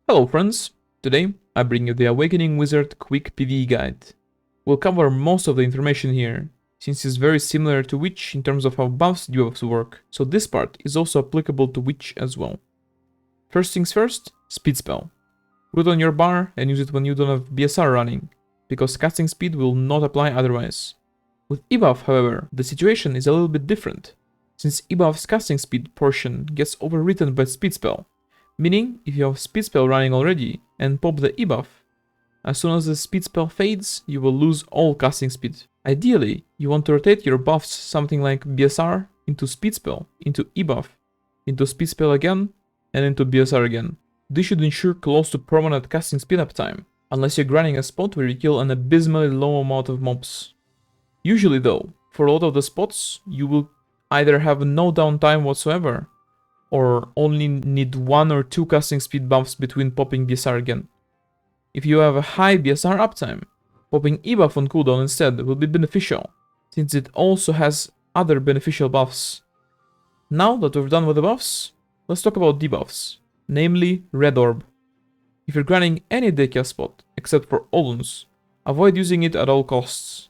Hello friends, today I bring you the Awakening Wizard Quick PvE Guide. We'll cover most of the information here, since it's very similar to Witch in terms of how buffs debuffs work, so this part is also applicable to Witch as well. First things first, speed spell. Put on your bar and use it when you don't have BSR running, because casting speed will not apply otherwise. With ebuff, however, the situation is a little bit different, since ebuff's casting speed portion gets overwritten by speed spell. Meaning, if you have speed spell running already and pop the ebuff, as soon as the speed spell fades, you will lose all casting speed. Ideally, you want to rotate your buffs something like BSR into speed spell, into ebuff, into speed spell again, and into BSR again. This should ensure close to permanent casting speed uptime, unless you're grinding a spot where you kill an abysmally low amount of mobs. Usually though, for a lot of the spots, you will either have no downtime whatsoever, or only need 1 or 2 casting speed buffs between popping BSR again. If you have a high BSR uptime, popping ebuff on cooldown instead will be beneficial, since it also has other beneficial buffs. Now that we're done with the buffs, let's talk about debuffs, namely Red Orb. If you're grinding any Dekia spot, except for Addons, avoid using it at all costs.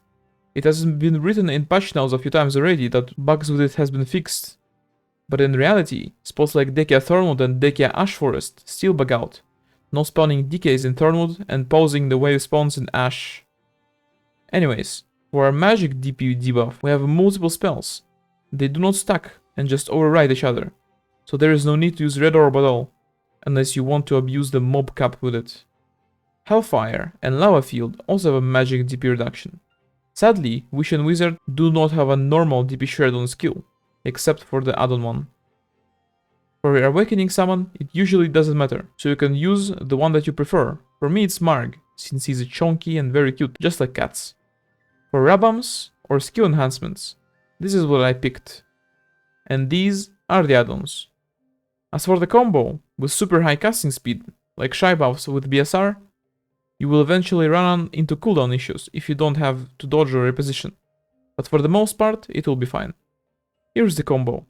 It has been written in patch notes a few times already that bugs with it has been fixed. But in reality, spots like Dekia Thornwood and Dekia Ash Forest still bug out, no spawning decays in Thornwood and pausing the wave spawns in Ash. Anyways, for our magic DP debuff, we have multiple spells. They do not stack and just override each other, so there is no need to use Red Orb at all, unless you want to abuse the mob cap with it. Hellfire and Lava Field also have a magic DP reduction. Sadly, Wish and Wizard do not have a normal DP Shredon skill, except for the add-on one. For your Awakening summon, it usually doesn't matter, so you can use the one that you prefer. For me it's Marg, since he's chunky and very cute, just like cats. For Rabams or skill enhancements, this is what I picked. And these are the add-ons. As for the combo, with super high casting speed, like Shy buffs with BSR, you will eventually run into cooldown issues if you don't have to dodge or reposition. But for the most part, it will be fine. Here's the combo.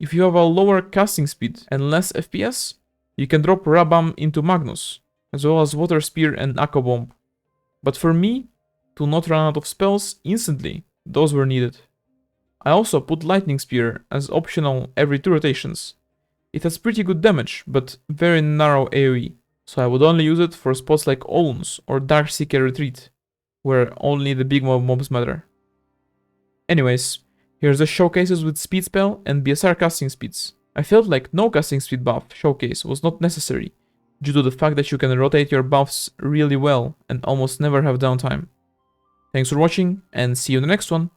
If you have a lower casting speed and less FPS, you can drop Rabam into Magnus, as well as Water Spear and Aqua Bomb. But for me, to not run out of spells instantly, those were needed. I also put Lightning Spear as optional every 2 rotations. It has pretty good damage, but very narrow AoE, so I would only use it for spots like Olns or Darkseeker Retreat, where only the big mobs matter. Anyways, here's the showcases with speed spell and BSR casting speeds. I felt like no casting speed buff showcase was not necessary, due to the fact that you can rotate your buffs really well and almost never have downtime. Thanks for watching, and see you in the next one.